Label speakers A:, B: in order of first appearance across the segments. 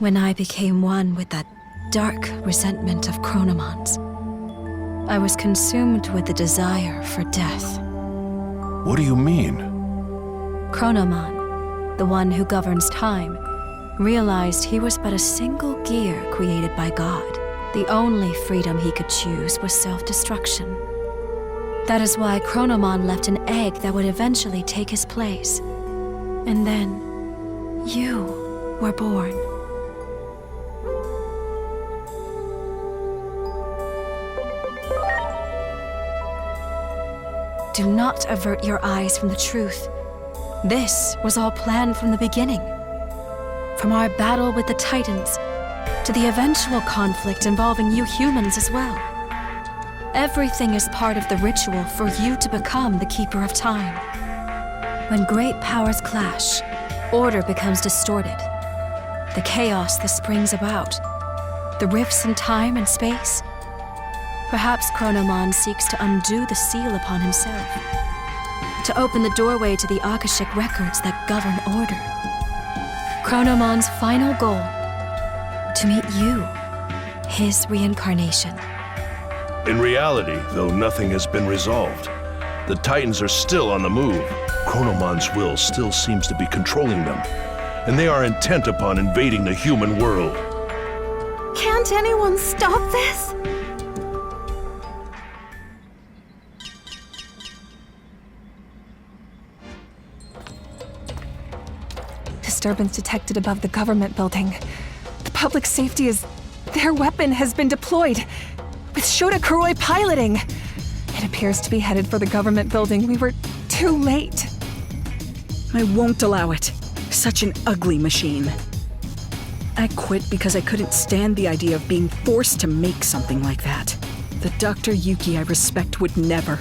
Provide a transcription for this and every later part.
A: When I became one with that dark resentment of Chronomon's, I was consumed with the desire for death.
B: What do you mean?
A: Chronomon, the one who governs time, realized he was but a single gear created by God. The only freedom he could choose was self-destruction. That is why Chronomon left an egg that would eventually take his place. And then, you were born. Do not avert your eyes from the truth. This was all planned from the beginning. From our battle with the Titans, to the eventual conflict involving you humans as well. Everything is part of the ritual for you to become the Keeper of Time. When great powers clash, order becomes distorted. The chaos that springs about, the rifts in time and space. Perhaps Chronomon seeks to undo the seal upon himself, to open the doorway to the Akashic records that govern order. Chronomon's final goal, to meet you, his reincarnation.
B: In reality, though nothing has been resolved, the Titans are still on the move. Chronomon's will still seems to be controlling them, and they are intent upon invading the human world.
C: Can't anyone stop this? Disturbance detected above the government building. The public safety is... Their weapon has been deployed, with Shota Kuroi piloting. It appears to be headed for the government building. We were too late.
D: I won't allow it. Such an ugly machine. I quit because I couldn't stand the idea of being forced to make something like that. The Dr. Yuki I respect would never.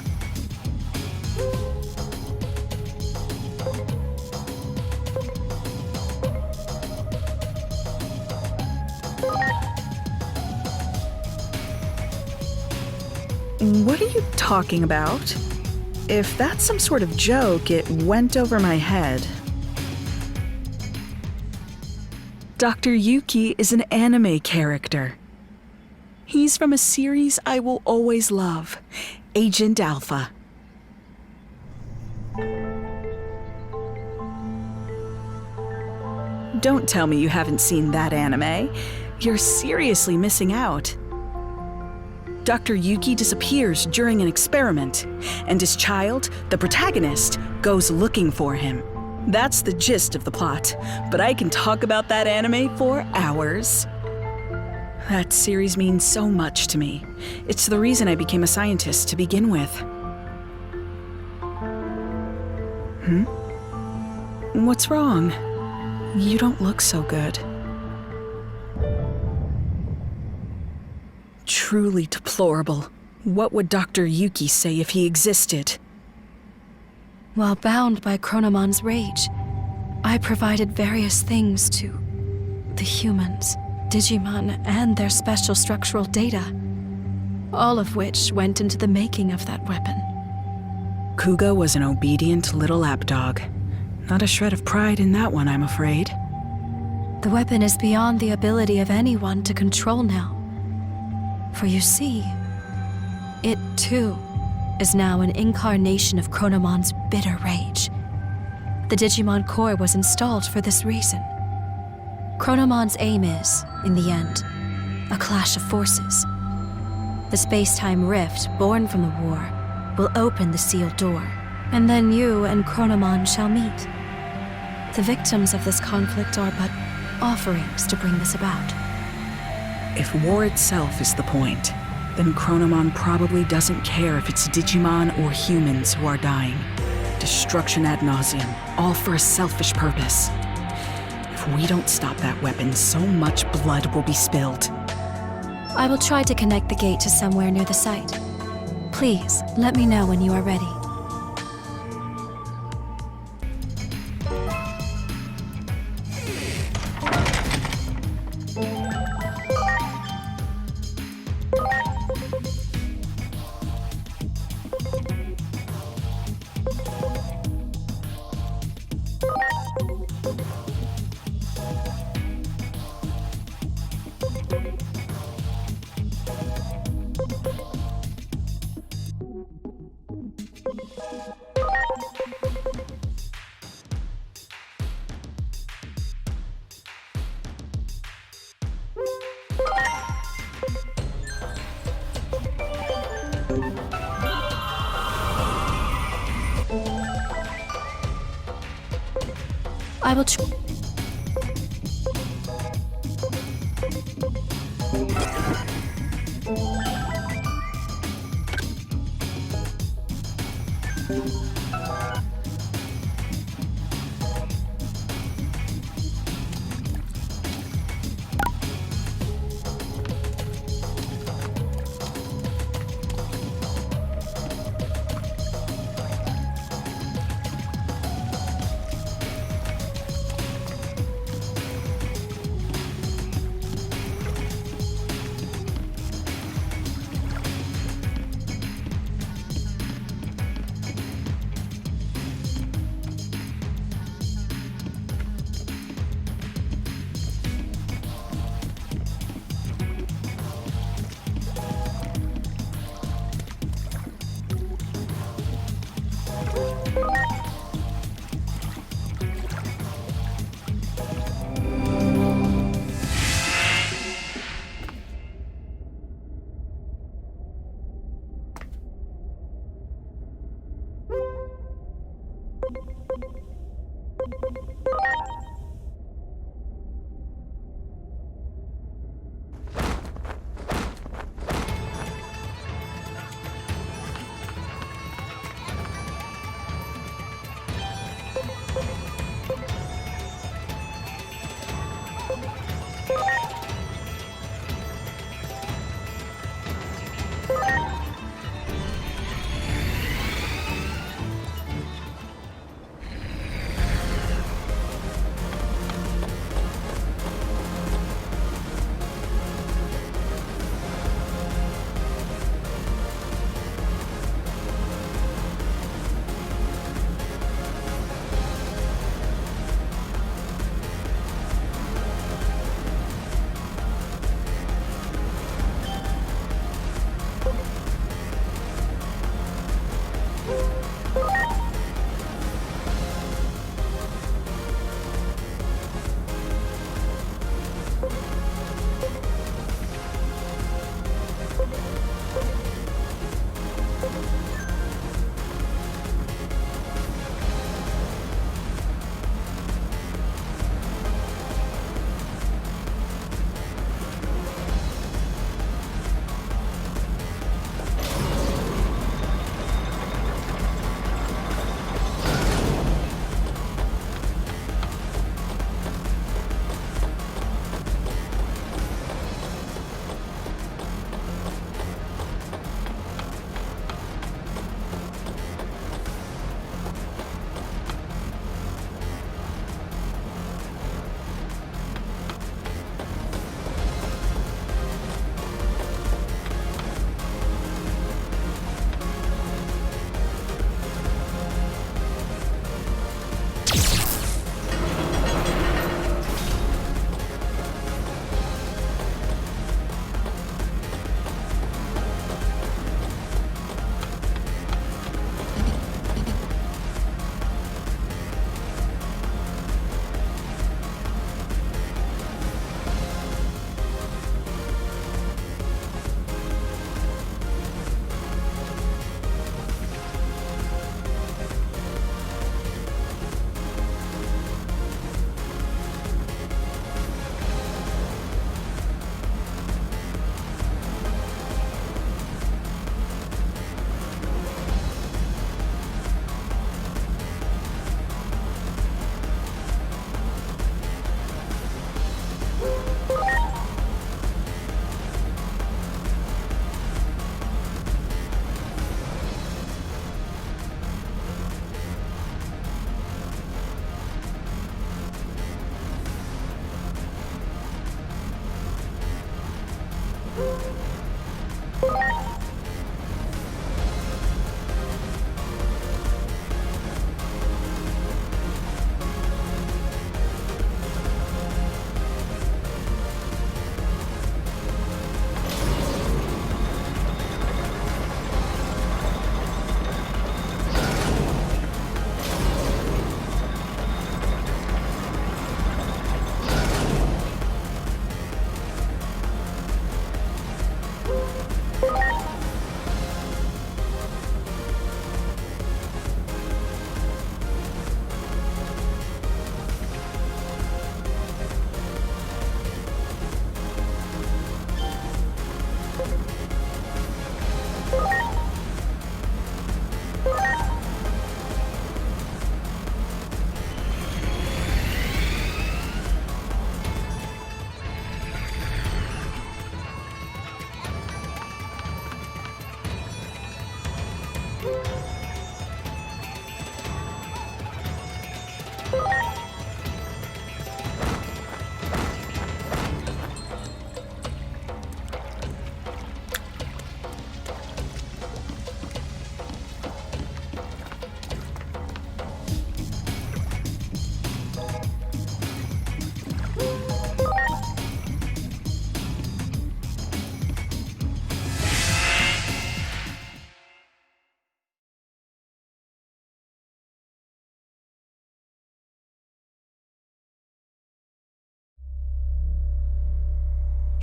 D: What are you talking about? If that's some sort of joke, it went over my head. Dr. Yuki is an anime character. He's from a series I will always love, Agent Alpha. Don't tell me you haven't seen that anime. You're seriously missing out. Dr. Yuki disappears during an experiment, and his child, the protagonist, goes looking for him. That's the gist of the plot, but I can talk about that anime for hours. That series means so much to me. It's the reason I became a scientist to begin with. What's wrong? You don't look so good. Truly deplorable. What would Dr. Yuki say if he existed?
A: While bound by Chronomon's rage, I provided various things to the humans, Digimon, and their special structural data, all of which went into the making of that weapon.
D: Kuga was an obedient little lapdog. Not a shred of pride in that one, I'm afraid.
A: The weapon is beyond the ability of anyone to control now. For you see, it too is now an incarnation of Chronomon's bitter rage. The Digimon core was installed for this reason. Chronomon's aim is, in the end, a clash of forces. The space-time rift born from the war will open the sealed door, and then you and Chronomon shall meet. The victims of this conflict are but offerings to bring this about.
D: If war itself is the point, then Chronomon probably doesn't care if it's Digimon or humans who are dying. Destruction ad nauseum, all for a selfish purpose. If we don't stop that weapon, so much blood will be spilled.
A: I will try to connect the gate to somewhere near the site. Please, let me know when you are ready. I will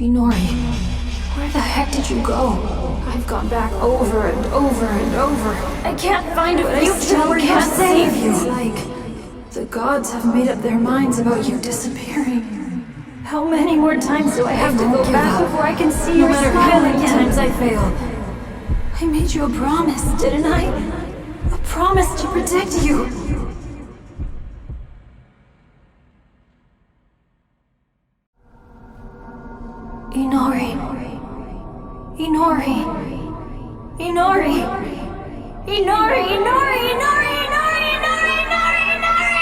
E: Inori, where the heck did you go? I've gone back over and over and over. I can't find a future where you save you. It's like the gods have made up their minds about you disappearing. How many more times do I have to go back before I can see your smile again? No matter how many times I fail. I made you a promise, didn't I? A promise to protect you. Inori. Inori. Inori. Inori. Inori. Inori. Inori. Inori. Inori. Inori.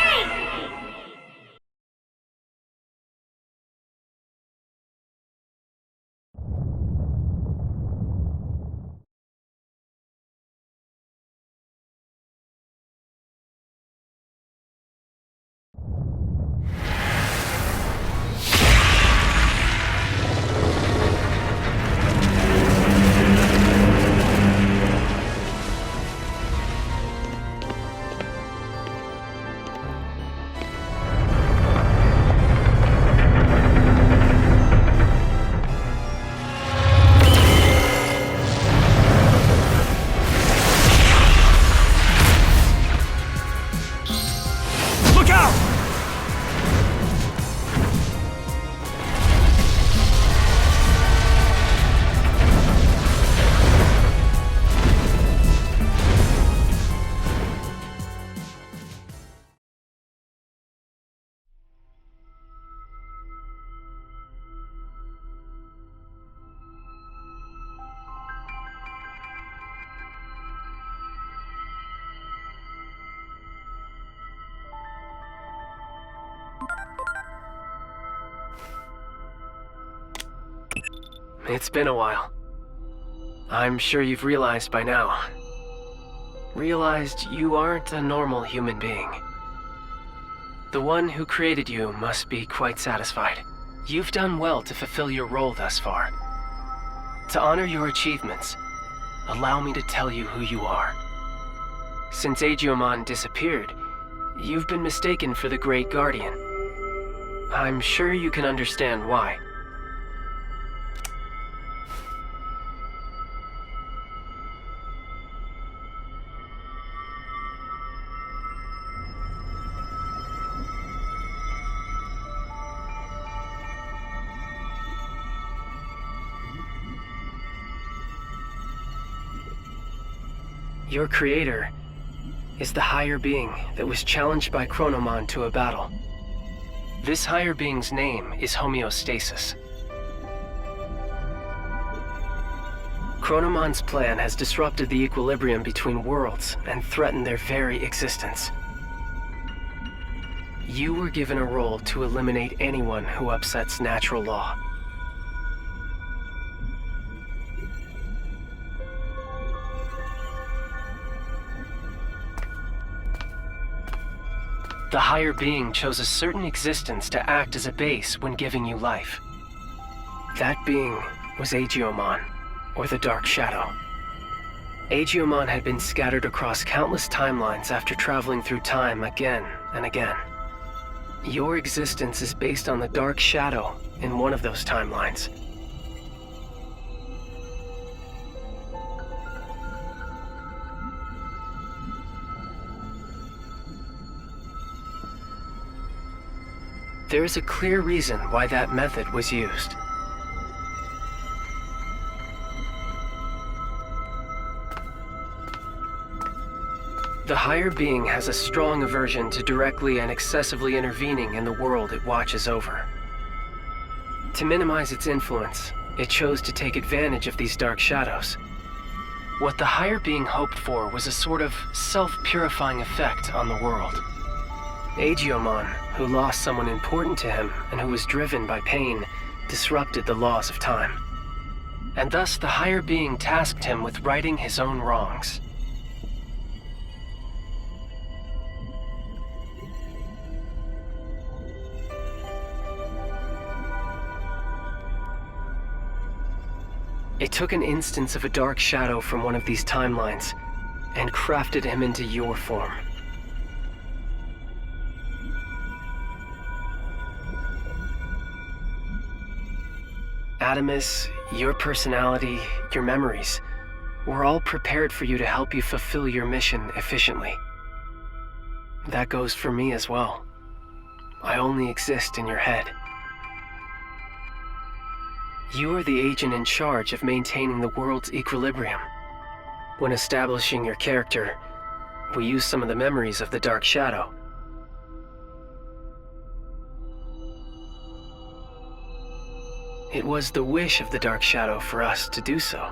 F: It's been a while. I'm sure you've realized by now. Realized you aren't a normal human being. The one who created you must be quite satisfied. You've done well to fulfill your role thus far. To honor your achievements, allow me to tell you who you are. Since Digimon disappeared, you've been mistaken for the Great Guardian. I'm sure you can understand why. Your creator is the higher being that was challenged by Chronomon to a battle. This higher being's name is Homeostasis. Chronomon's plan has disrupted the equilibrium between worlds and threatened their very existence. You were given a role to eliminate anyone who upsets natural law. the higher being chose a certain existence to act as a base when giving you life. That being was Agiomon, or the Dark Shadow. Agiomon had been scattered across countless timelines after traveling through time again and again. Your existence is based on the Dark Shadow in one of those timelines. There is a clear reason why that method was used. The higher being has a strong aversion to directly and excessively intervening in the world it watches over. To minimize its influence, it chose to take advantage of these dark shadows. What the higher being hoped for was a sort of self-purifying effect on the world. Agiomon, who lost someone important to him and who was driven by pain, disrupted the laws of time. And thus the higher being tasked him with righting his own wrongs. It took an instance of a dark shadow from one of these timelines and crafted him into your form. Adamus, your personality, your memories, were all prepared for you to help you fulfill your mission efficiently. That goes for me as well. I only exist in your head. You are the agent in charge of maintaining the world's equilibrium. When establishing your character, we use some of the memories of the Dark Shadow. It was the wish of the Dark Shadow for us to do so.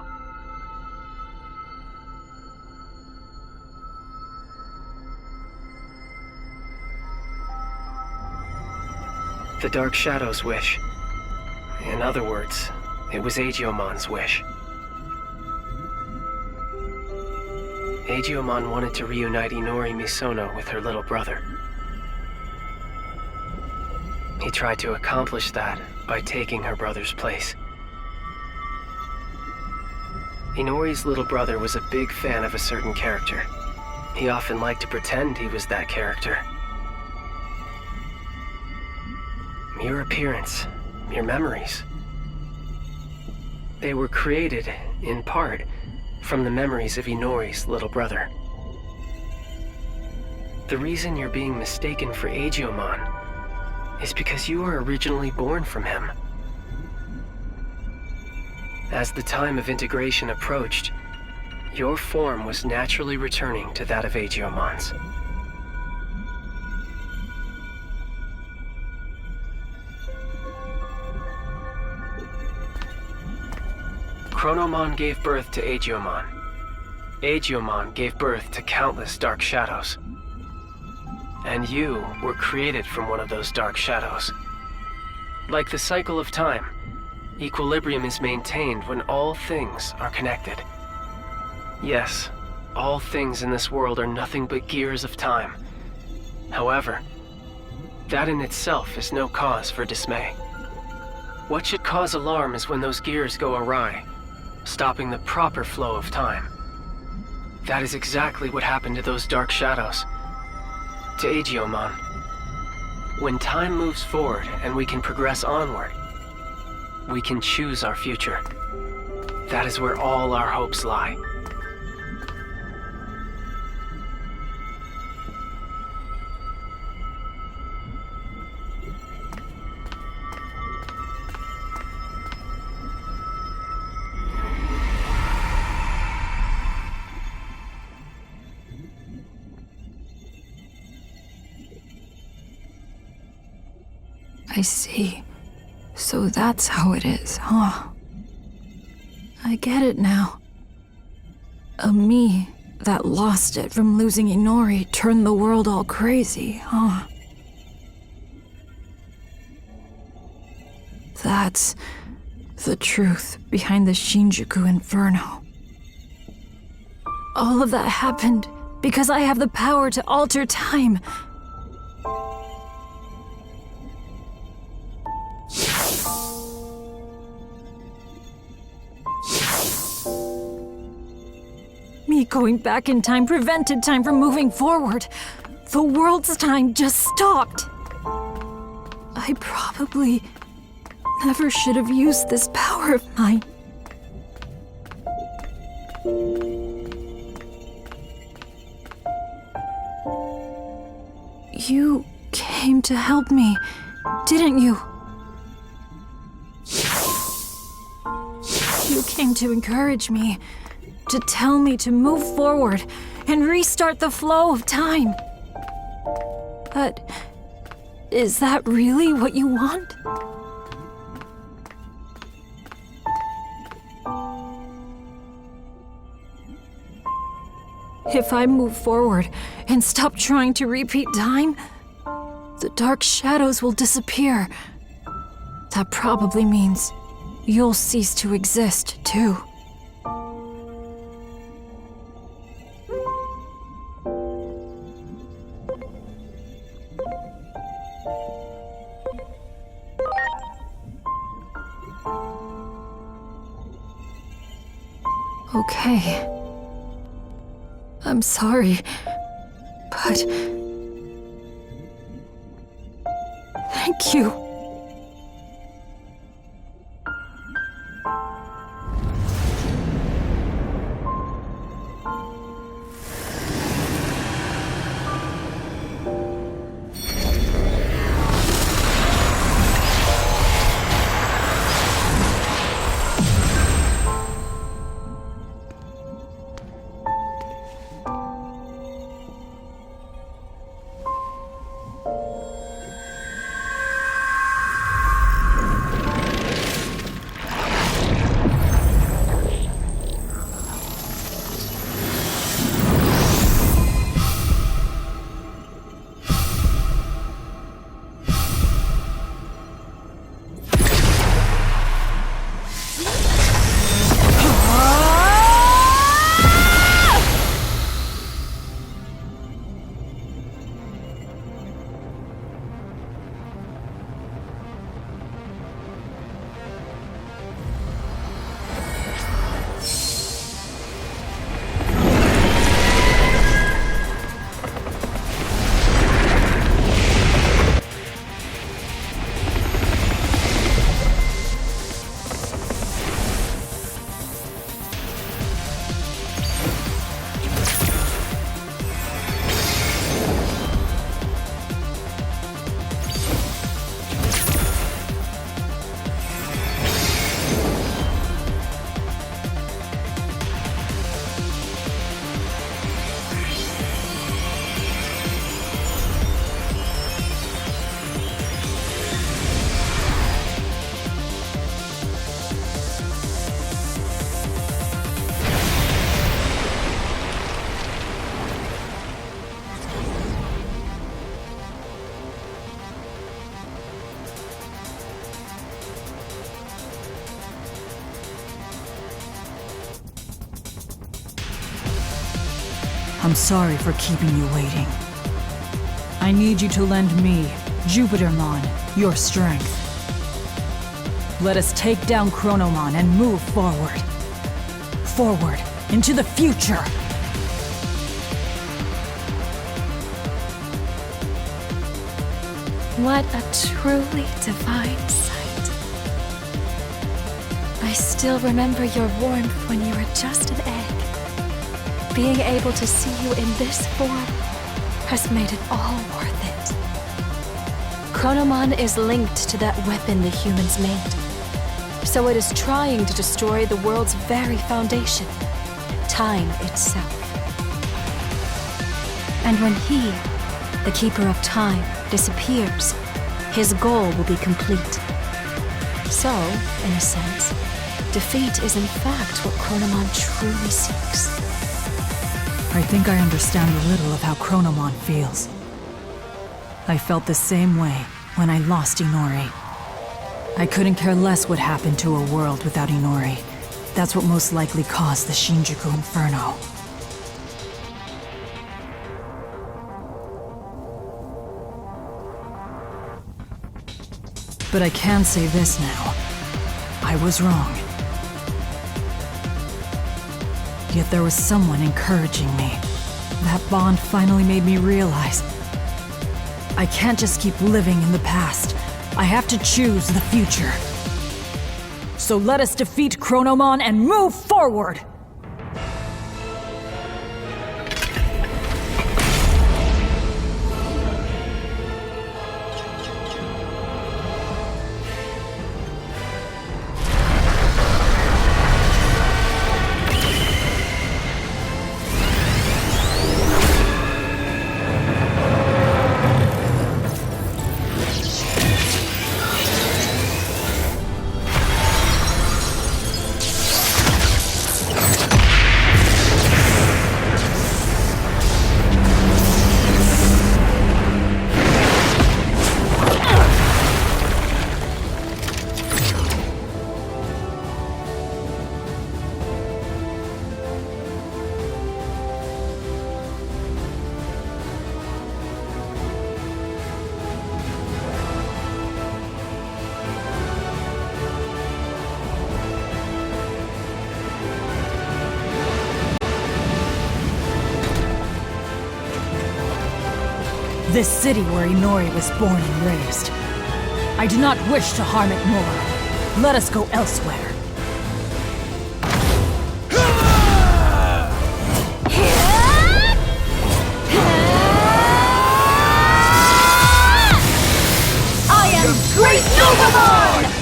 F: The Dark Shadow's wish. In other words, it was Agiomon's wish. Agiomon wanted to reunite Inori Misono with her little brother. He tried to accomplish that by taking her brother's place. Inori's little brother was a big fan of a certain character. He often liked to pretend he was that character. Your appearance, your memories. They were created, in part, from the memories of Inori's little brother. The reason you're being mistaken for Agiomon is because you were originally born from him. As the time of integration approached, your form was naturally returning to that of Agiomon's. Chronomon gave birth to Agiomon. Agiomon gave birth to countless dark shadows. And you were created from one of those dark shadows. Like the cycle of time, equilibrium is maintained when all things are connected. Yes, all things in this world are nothing but gears of time. However, that in itself is no cause for dismay. What should cause alarm is when those gears go awry, stopping the proper flow of time. That is exactly what happened to those dark shadows. To Agiomon. When time moves forward and we can progress onward, we can choose our future. That is where all our hopes lie.
E: I see. So that's how it is, huh? I get it now. A me that lost it from losing Inori turned the world all crazy, huh? That's the truth behind the Shinjuku Inferno. All of that happened because I have the power to alter time. me going back in time prevented time from moving forward. The world's time just stopped. I probably never should have used this power of mine. You came to help me, didn't you? You came to encourage me, to tell me to move forward and restart the flow of time. But is that really what you want? If I move forward and stop trying to repeat time, the dark shadows will disappear. That probably means you'll cease to exist, too. Okay. I'm sorry, but thank you.
G: I'm sorry for keeping you waiting. I need you to lend me, Jupitermon, your strength. Let us take down Chronomon and move forward. Forward, into the future!
A: What a truly divine sight. I still remember your warmth when you were just an egg. Being able to see you in this form has made it all worth it. Chronomon is linked to that weapon the humans made. So it is trying to destroy the world's very foundation, time itself. And when he, the Keeper of Time, disappears, his goal will be complete. So, in a sense, defeat is in fact what Chronomon truly seeks.
G: I think I understand a little of how Chronomon feels. I felt the same way when I lost Inori. I couldn't care less what happened to a world without Inori. That's what most likely caused the Shinjuku Inferno. But I can say this now. I was wrong. Yet there was someone encouraging me. That bond finally made me realize I can't just keep living in the past. I have to choose the future. So let us defeat Chronomon and move forward! This city where Inori was born and raised. I do not wish to harm it more. Let us go elsewhere.
E: I am Great Novamon!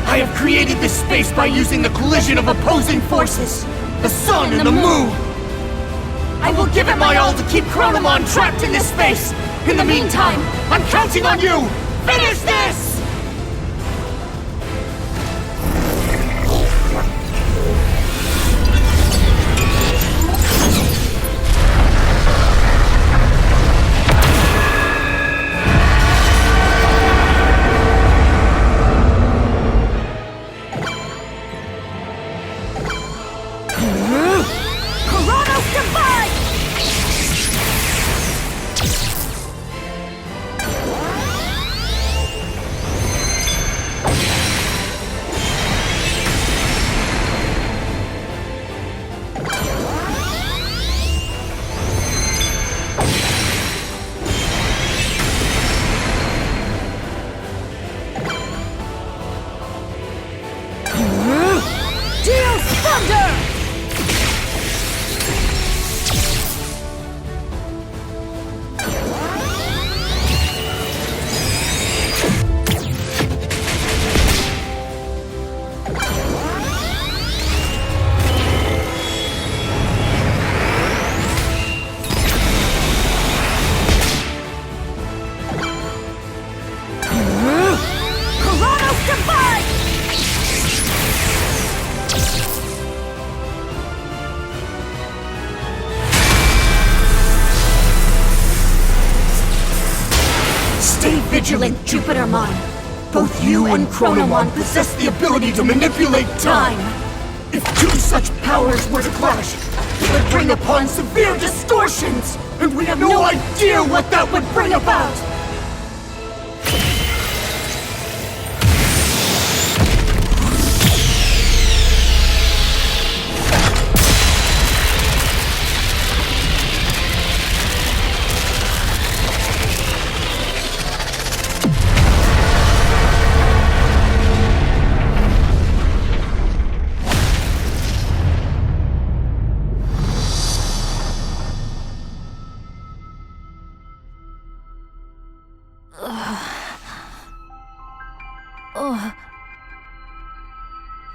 H: I have created this space by using the collision of opposing forces, the sun and the moon. I will give it my all to keep Chronomon trapped in this space. In the meantime, I'm counting on you! Finish this!
E: Stay vigilant, Jupitermon. Both you and Chronomon possess the ability to manipulate time.
H: If two such powers were to clash, it would bring upon severe distortions! And we have no idea what that would bring about!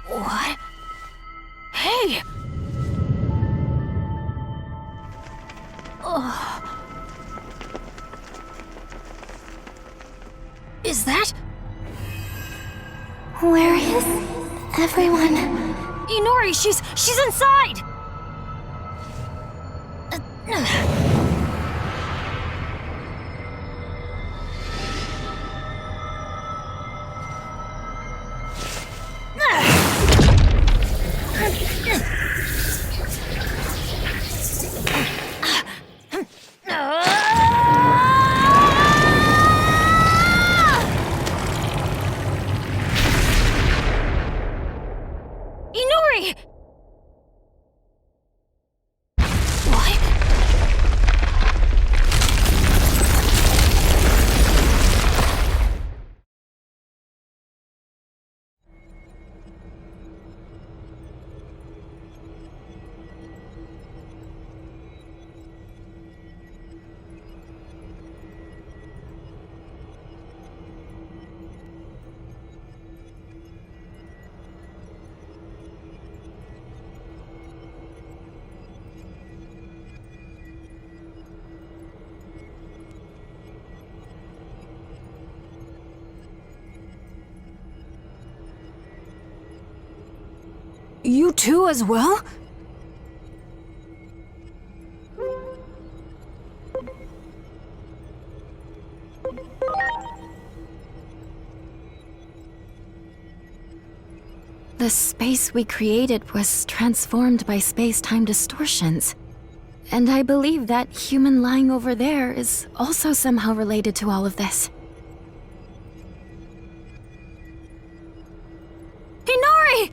E: What? Hey! Is that? Where is everyone? Inori, she's inside! Inori! What?
A: You too as well? The space we created was transformed by space-time distortions. And I believe that human lying over there is also somehow related to all of this. Inori!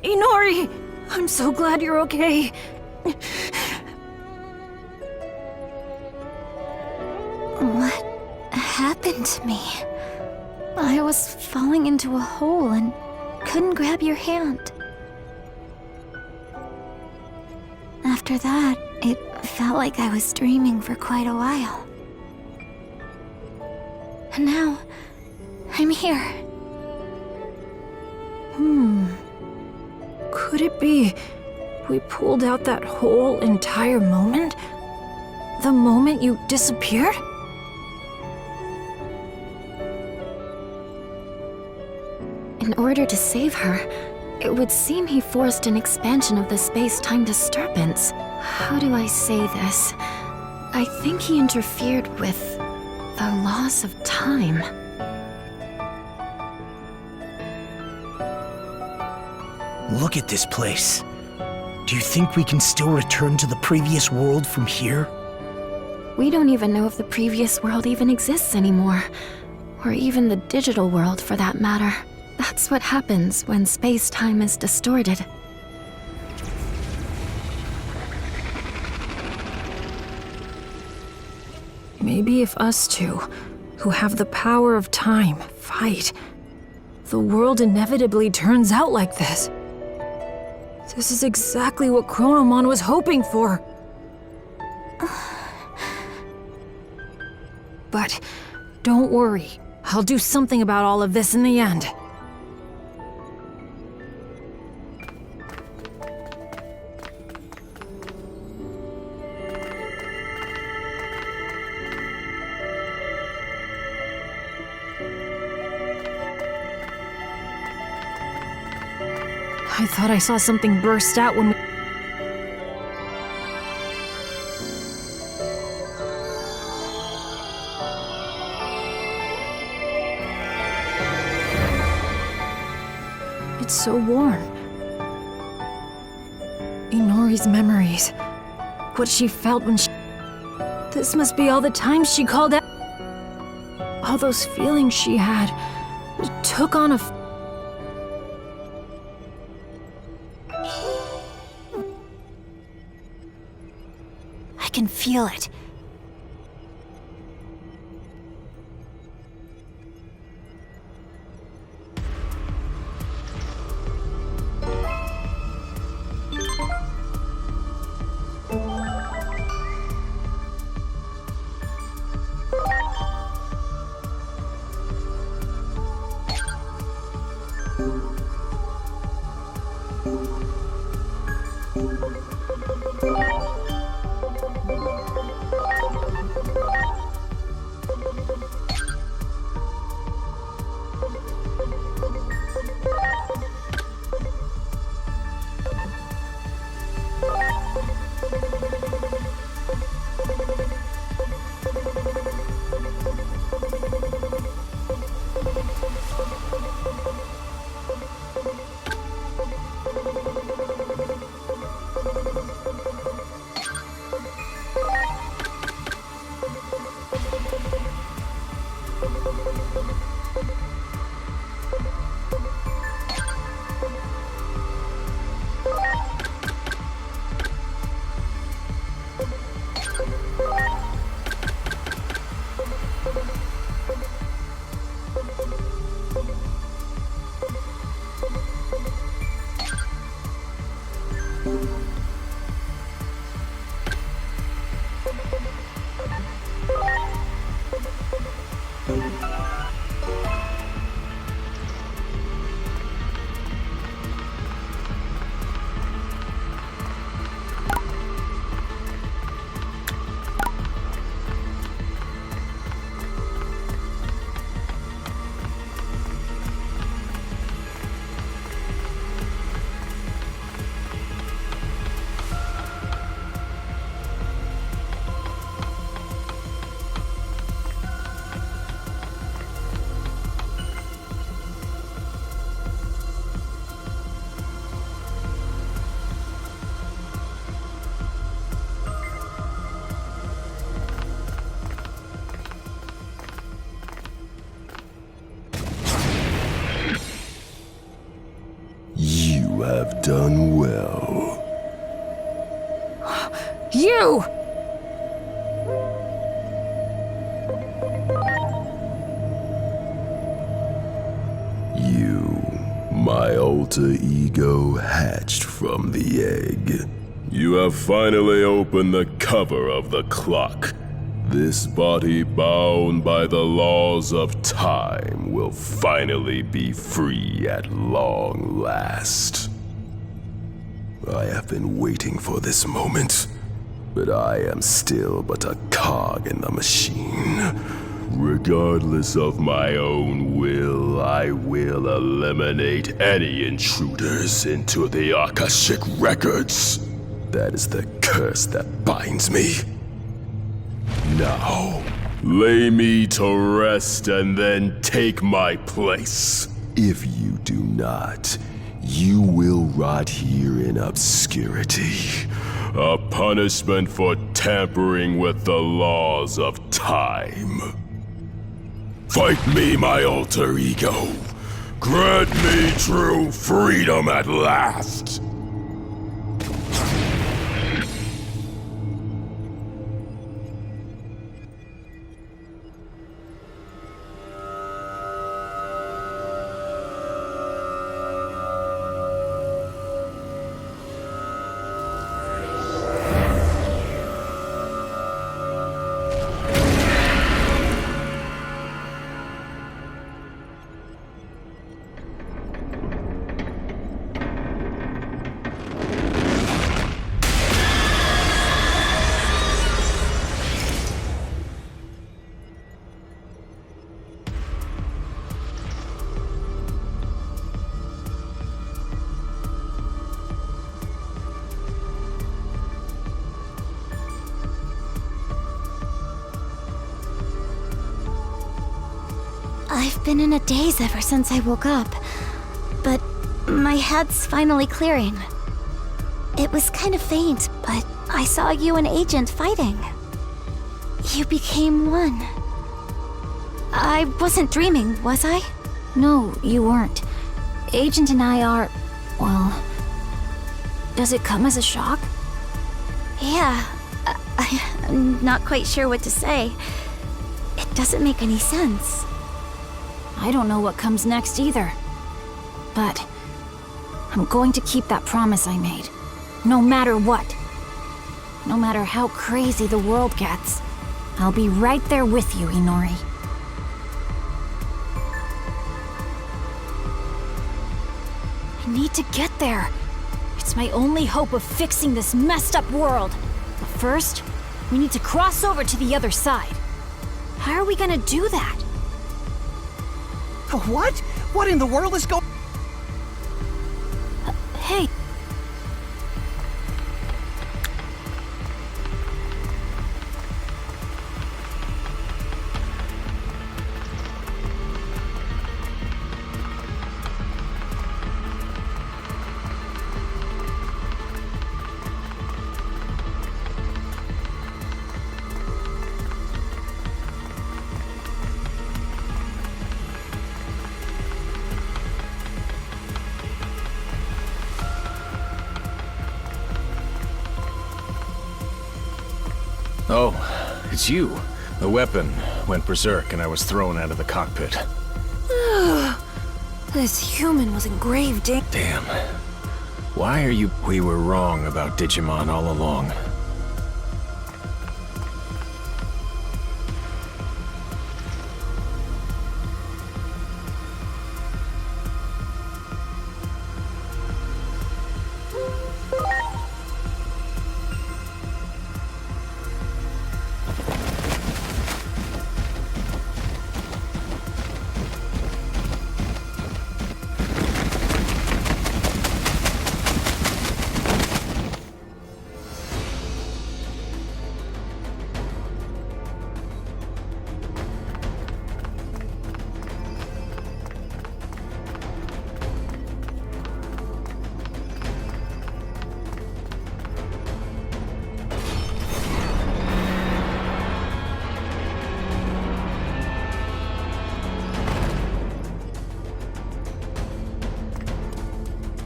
A: Inori! I'm so glad you're okay. What happened to me? I was falling into a hole and couldn't grab your hand. After that, it felt like I was dreaming for quite a while. And now, I'm here.
I: Could it be we pulled out that whole entire moment? The moment you disappeared?
A: In order to save her, it would seem he forced an expansion of the space-time disturbance. How do I say this? I think he interfered with the loss of time.
H: Look at this place. Do you think we can still return to the previous world from here?
A: We don't even know if the previous world even exists anymore. Or even the digital world, for that matter. That's what happens when space-time is distorted.
I: Maybe if us two, who have the power of time, fight, the world inevitably turns out like this. This is exactly what Chronomon was hoping for. But don't worry, I'll do something about all of this in the end. I thought I saw something burst out when we... It's so warm. Inori's memories. What she felt when she... This must be all the times she called out... All those feelings she had. It took on a...
A: I can feel it.
B: You have done well.
I: You!
B: You, my alter ego hatched from the egg. You have finally opened the cover of the clock. This body bound by the laws of time will finally be free at long last. I have been waiting for this moment, but I am still but a cog in the machine. Regardless of my own will, I will eliminate any intruders into the Akashic records. That is the curse that binds me. Now, lay me to rest and then take my place. If you do not, you will rot here in obscurity. A punishment for tampering with the laws of time. Fight me, my alter ego. Grant me true freedom at last.
J: I've been in a daze ever since I woke up, but my head's finally clearing. It was kind of faint, but I saw you and Agent fighting. You became one. I wasn't dreaming, was I?
E: No, you weren't. Agent and I are... well... Does it come as a shock?
J: Yeah, I'm not quite sure what to say. It doesn't make any sense.
E: I don't know what comes next either. But I'm going to keep that promise I made. No matter what. No matter how crazy the world gets. I'll be right there with you, Inori.
J: I need to get there.
K: It's my only hope of fixing this messed up world. But first, we need to cross over to the other side. How are we gonna do that?
H: What? What in the world is going...
K: Hey.
L: Oh, it's you. The weapon went berserk and I was thrown out of the cockpit.
I: This human was in grave danger.
L: Damn. Why are you... We were wrong about Digimon all along.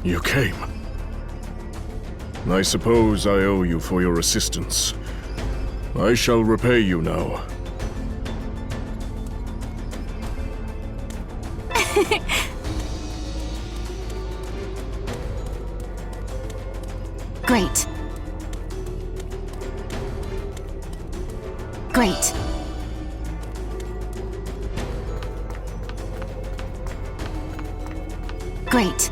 B: You came. I suppose I owe you for your assistance. I shall repay you now.
J: Great. Great. Great.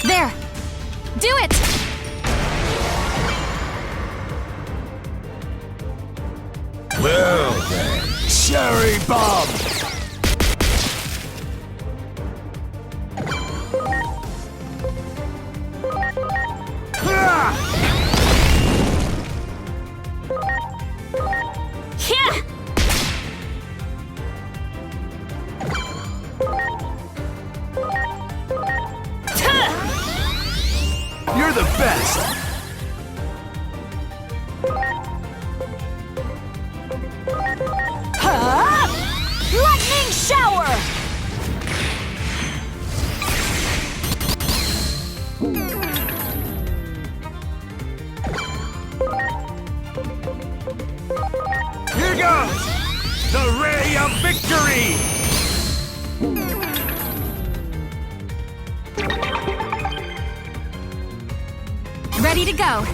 A: There! Do it!
H: Well then, cherry bomb! You're the best!
K: Lightning shower!
H: Here goes! The ray of victory!
A: Ready to go.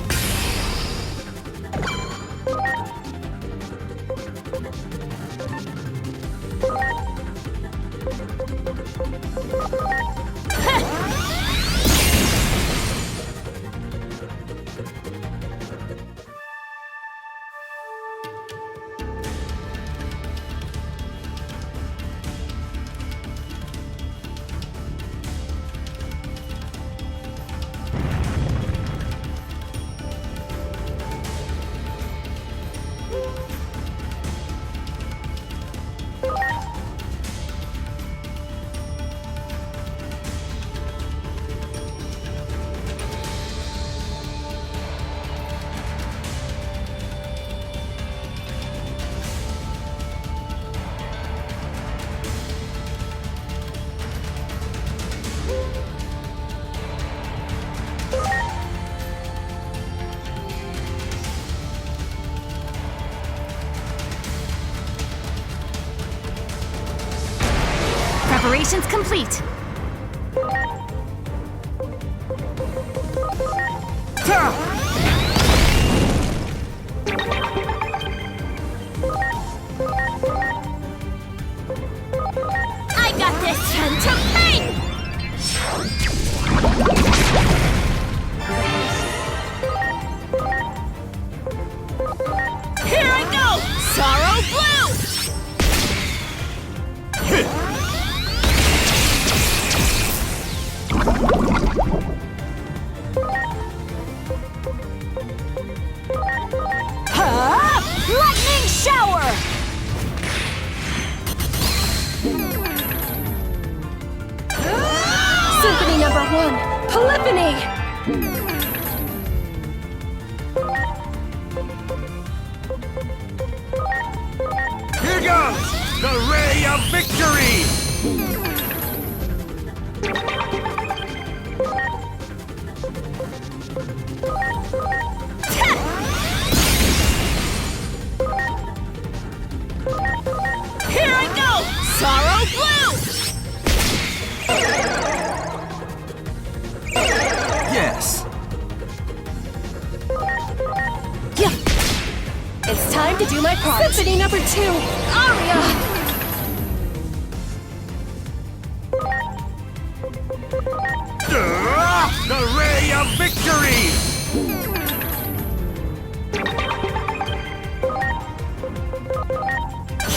A: Preparations complete.
K: Here I go! Sorrow Blue! Huh? Lightning Shower!
A: Symphony number 1, Polyphony!
H: Here goes! The Ray of Victory!
K: Here I go! Sorrow Blue!
H: Yes.
A: It's time to do my part. Symphony number 2, Aria!
H: The Ray of Victory!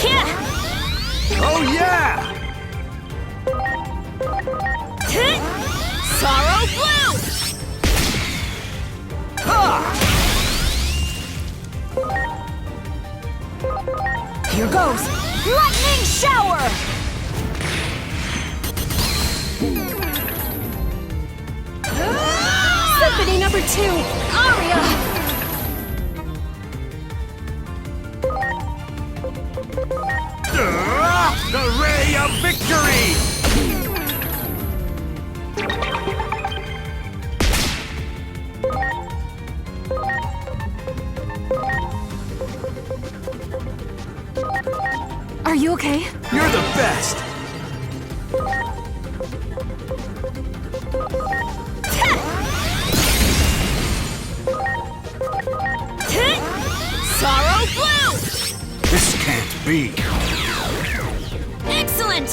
K: Yeah!
H: Oh yeah!
K: Sorrow Blue!
H: Ha!
K: Here goes! Lightning Shower!
A: Symphony number 2, Aria!
H: The Ray of Victory!
A: Are you okay?
H: You're the best!
K: Sorrow Blue!
H: This can't be.
K: Excellent!